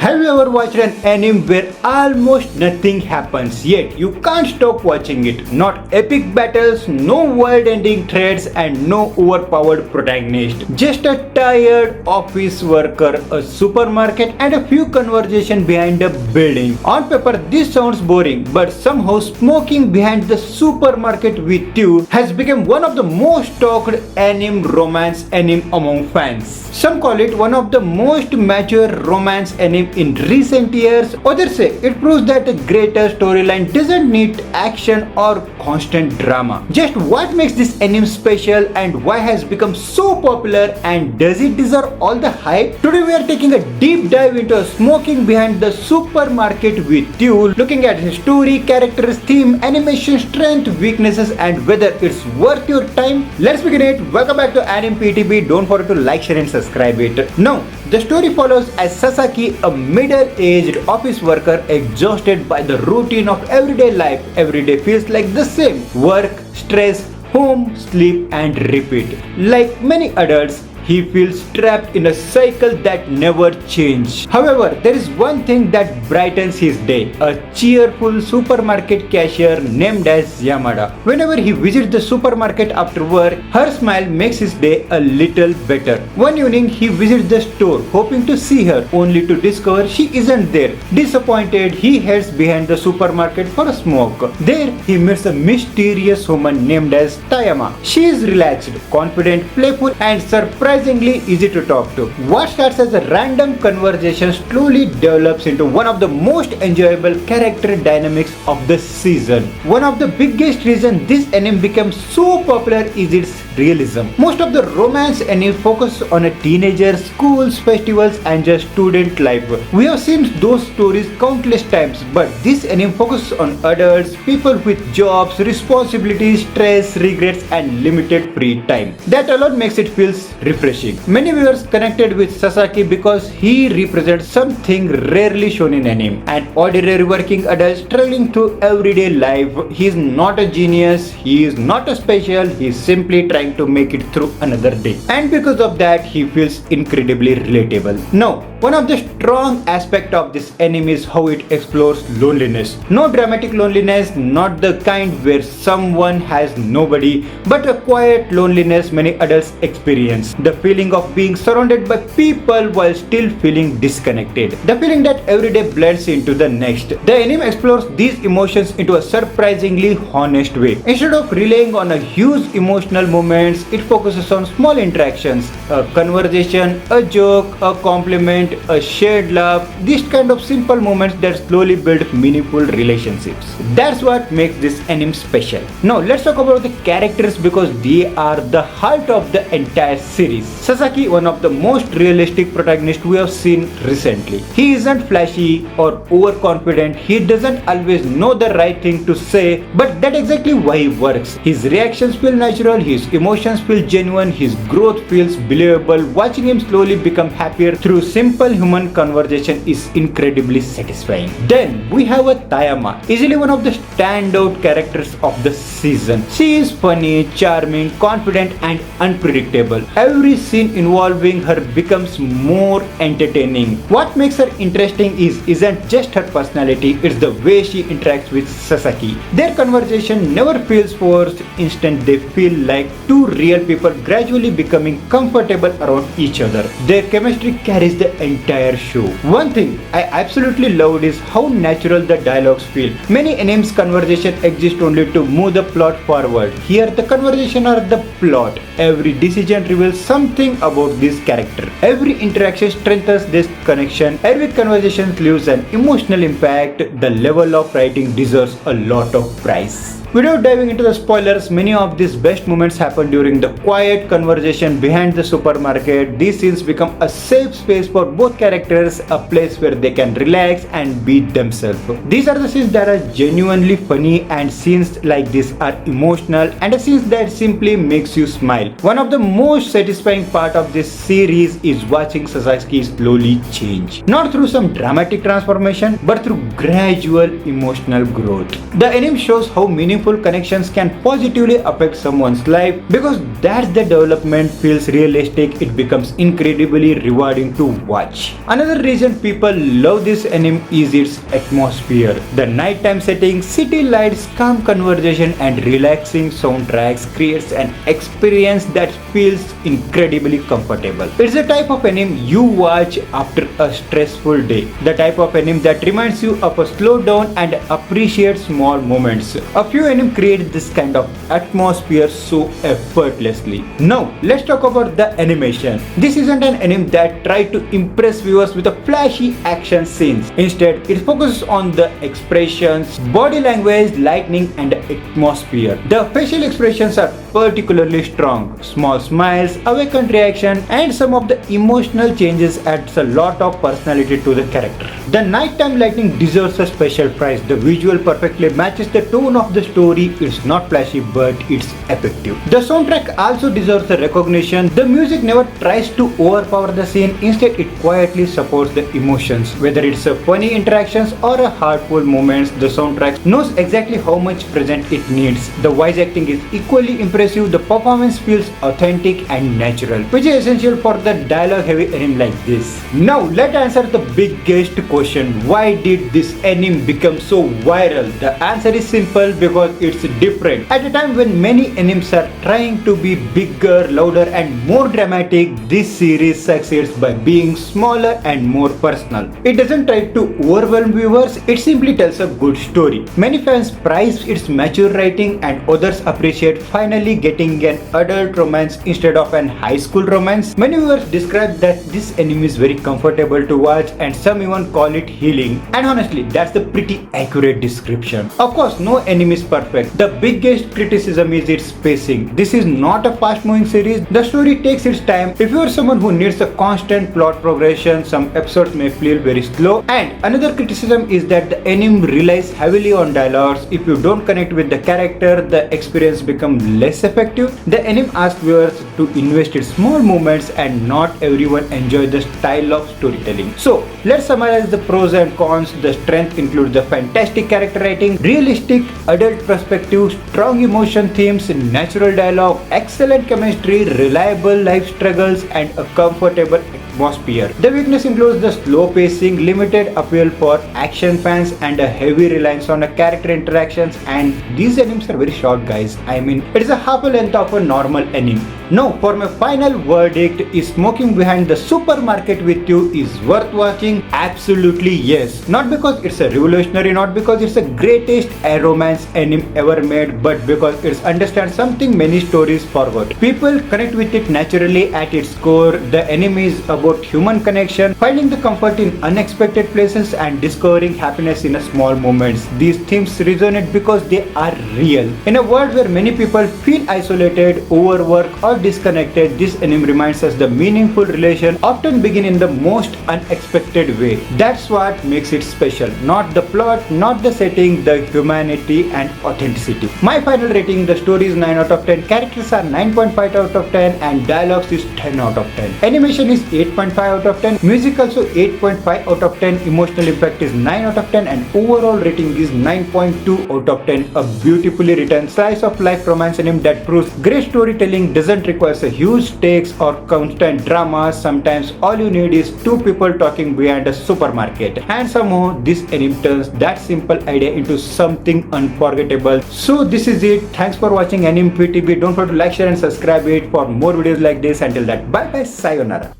Have you ever watched an anime where almost nothing happens, yet you can't stop watching it? Not epic battles, no world-ending threats, and no overpowered protagonist. Just a tired office worker, a supermarket, and a few conversations behind a building. On paper, this sounds boring, but somehow smoking behind the supermarket with you has become one of the most talked anime romance anime among fans. Some call it one of the most mature romance anime in recent years. Others say it proves that a greater storyline doesn't need action or constant drama. Just what makes this anime special and why has become so popular, and does it deserve all the hype? Today we are taking a deep dive into smoking behind the supermarket with you, looking at the story, characters, theme, animation, strength, weaknesses, and whether it's worth your time. Let's begin it. Welcome back to Anime PTB. Don't forget to like, share, and subscribe it. Now, the story follows as Sasaki, a middle-aged office worker exhausted by the routine of everyday life. Every day feels like the same: work, stress, home, sleep, and repeat. Like many adults, he feels trapped in a cycle that never changes. However, there is one thing that brightens his day: a cheerful supermarket cashier named as Yamada. Whenever he visits the supermarket after work, her smile makes his day a little better. One evening, he visits the store hoping to see her, only to discover she isn't there. Disappointed, he heads behind the supermarket for a smoke. There, he meets a mysterious woman named as Tayama. She is relaxed, confident, playful, and surprisingly easy to talk to. What starts as a random conversation slowly develops into one of the most enjoyable character dynamics of the season. One of the biggest reasons this anime became so popular is its realism. Most of the romance anime focus on a teenager, schools, festivals, and just student life. We have seen those stories countless times, but this anime focuses on adults, people with jobs, responsibilities, stress, regrets, and limited free time. That alone makes it feel refreshing. Many viewers connected with Sasaki because he represents something rarely shown in anime: an ordinary working adult struggling through everyday life. He is not a genius, he is not a special, he is simply trying to make it through another day. And because of that, he feels incredibly relatable. Now, one of the strong aspects of this anime is how it explores loneliness. No dramatic loneliness, not the kind where someone has nobody, but a quiet loneliness many adults experience. The feeling of being surrounded by people while still feeling disconnected. The feeling that every day blends into the next. The anime explores these emotions into a surprisingly honest way. Instead of relying on a huge emotional moments, it focuses on small interactions: a conversation, a joke, a compliment, a shared laugh. These kind of simple moments that slowly build meaningful relationships. That's what makes this anime special. Now let's talk about the characters, because they are the heart of the entire series. Sasaki, one of the most realistic protagonists we have seen recently. He isn't flashy or overconfident. He doesn't always know the right thing to say, but that's exactly why he works. His reactions feel natural, his emotions feel genuine, his growth feels believable. Watching him slowly become happier through simple human conversation is incredibly satisfying. Then we have a Tayama, easily one of the standout characters of the season. She is funny, charming, confident, and unpredictable. Every scene involving her becomes more entertaining. What makes her interesting isn't just her personality, it's the way she interacts with Sasaki. Their conversation never feels forced. Instead, they feel like two real people gradually becoming comfortable around each other. Their chemistry carries the entire show. One thing I absolutely loved is how natural the dialogues feel. Many animes conversation exist only to move the plot forward. Here the conversation are the plot. Every decision reveals something about this character. Every interaction strengthens this connection. Every conversation leaves an emotional impact. The level of writing deserves a lot of praise. Without diving into the spoilers, many of these best moments happen during the quiet conversation behind the supermarket. These scenes become a safe space for both characters, a place where they can relax and be themselves. These are the scenes that are genuinely funny, and scenes like this are emotional, and a scenes that simply makes you smile. One of the most satisfying part of this series is watching Sasaki slowly change. Not through some dramatic transformation, but through gradual emotional growth. The anime shows how meaningful meaningful connections can positively affect someone's life. Because that's the development feels realistic, it becomes incredibly rewarding to watch. Another reason people love this anime is its atmosphere. The nighttime setting, city lights, calm conversation and relaxing soundtracks creates an experience that feels incredibly comfortable. It's the type of anime you watch after a stressful day. The type of anime that reminds you of a slow down and appreciate small moments. A few anime create this kind of atmosphere so effortlessly. Now let's talk about the animation. This isn't an anime that tries to impress viewers with a flashy action scenes. Instead, it focuses on the expressions, body language, lighting and atmosphere. The facial expressions are particularly strong. Small smiles, awakened reaction and some of the emotional changes adds a lot of personality to the character. The nighttime lighting deserves a special prize. The visual perfectly matches the tone of the story. It's not flashy but it's effective. The soundtrack also deserves a recognition. The music never tries to overpower the scene. Instead, it quietly supports the emotions. Whether it's a funny interactions or a heartful moments, the soundtrack knows exactly how much present it needs. The voice acting is equally impressive. The performance feels authentic and natural, which is essential for the dialogue-heavy anime like this. Now, let's answer the biggest question. Why did this anime become so viral? The answer is simple: because it's different. At a time when many animes are trying to be bigger, louder and more dramatic, this series succeeds by being smaller and more personal. It doesn't try to overwhelm viewers, it simply tells a good story. Many fans praise its mature writing and others appreciate finally getting an adult romance instead of an high school romance. Many viewers describe that this anime is very comfortable to watch and some even call it healing. And honestly, that's the pretty accurate description. Of course, no anime is perfect. The biggest criticism is its pacing. This is not a fast moving series. The story takes its time. If you are someone who needs a constant plot progression, some episodes may feel very slow. And another criticism is that the anime relies heavily on dialogues. If you don't connect with the character, the experience becomes less effective. The anime asks viewers to invest in small moments and not everyone enjoys the style of storytelling. So let's summarize the pros and cons. The strength includes the fantastic character writing, realistic adult perspective, strong emotion themes, natural dialogue, excellent chemistry, reliable life struggles and a comfortable atmosphere. The weakness includes the slow pacing, limited appeal for action fans and a heavy reliance on a character interactions, and these animes are very short guys. I mean, it is a half a length of a normal anime. Now for my final verdict, is Smoking Behind the Supermarket with You is worth watching? Absolutely yes. Not because it's a revolutionary, not because it's the greatest romance anime ever made, but because it understands something many stories forgot. People connect with it naturally at its core. The anime is about human connection, finding the comfort in unexpected places and discovering happiness in a small moments. These themes resonate because they are real. In a world where many people feel isolated, overworked or disconnected, this anime reminds us the meaningful relation often begin in the most unexpected way. That's what makes it special. Not the plot, not the setting, the humanity and authenticity. My final rating: the story is 9 out of 10, characters are 9.5 out of 10 and dialogues is 10 out of 10. Animation is 8.5 out of 10, music also 8.5 out of 10, emotional impact is 9 out of 10 and overall rating is 9.2 out of 10. A beautifully written slice of life romance anime that proves great storytelling doesn't require a huge stakes or constant drama. Sometimes all you need is two people talking behind a supermarket, and somehow this anime turns that simple idea into something unforgettable. So this is it. Thanks for watching Anime PTB. Don't forget to like, share and subscribe it for more videos like this. Until that, bye bye, sayonara.